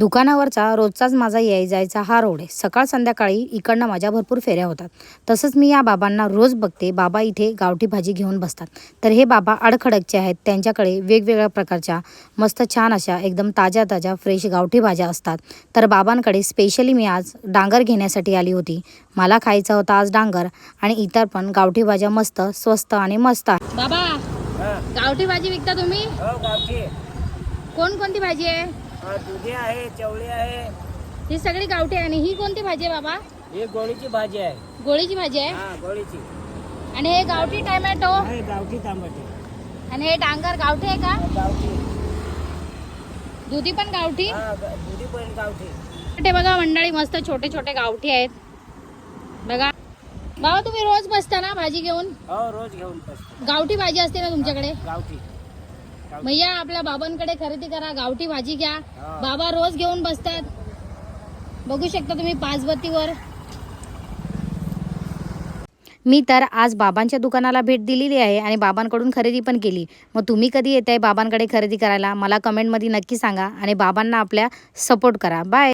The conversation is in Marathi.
दुकानावरचा रोजचाच माझा यायचा हा रोड आहे. सकाळ संध्याकाळी इकडनं माझ्या भरपूर फेऱ्या होतात. तसंच मी या बाबांना रोज बघते. बाबा इथे गावठी भाजी घेऊन बसतात. तर हे बाबा अडखडकचे आहेत. त्यांच्याकडे वेगवेगळ्या प्रकारच्या मस्त छान अशा एकदम ताज्या ताज्या फ्रेश गावठी भाज्या असतात. तर बाबांकडे स्पेशली मी आज डांगर घेण्यासाठी आली होती. मला खायचा होता आज डांगर आणि इतर पण गावठी भाज्या मस्त स्वस्त आणि मस्त आहे. बाबा गावठी भाजी विकता तुम्ही? हो गावठी. कोणती भाजी आहे? दुधी आहे, चवळी आहे. ही सगळी गावठी आहे. आणि ही कोणती भाजी आहे बाबा? ही गोळीची भाजी आहे. गोळीची भाजी आहे. हा गोळीची. आणि हे गावठी टोमॅटो हे गावठी टमाटे. आणि हे डांगर गावठी आहे का? गावठी. दुधी पण गावठी. हा दुधी पण गावठी. ते बघा मंडळी मस्त छोटे छोटे गावठी आहेत. बघा बाबा तुम्ही रोज बसता ना भाजी घेऊन? हो रोज घेऊन बसतो. गावठी भाजी असते ना तुमच्याकडे? गावठी. भैया आपल्या बाबांकडे खरेदी करा, गावठी भाजी घ्या. हा. बाबा रोज घेऊन बसतात. बघू शकता तुम्ही पाचबत्तीवर. मी तर आज बाबांच्या दुकानाला भेट दिलेली आहे आणि बाबांकडून खरेदी पण केली. मग तुम्ही कधी येताय बाबांकडे खरेदी करायला मला कमेंटमध्ये नक्की सांगा आणि बाबांना आपल्या सपोर्ट करा. बाय.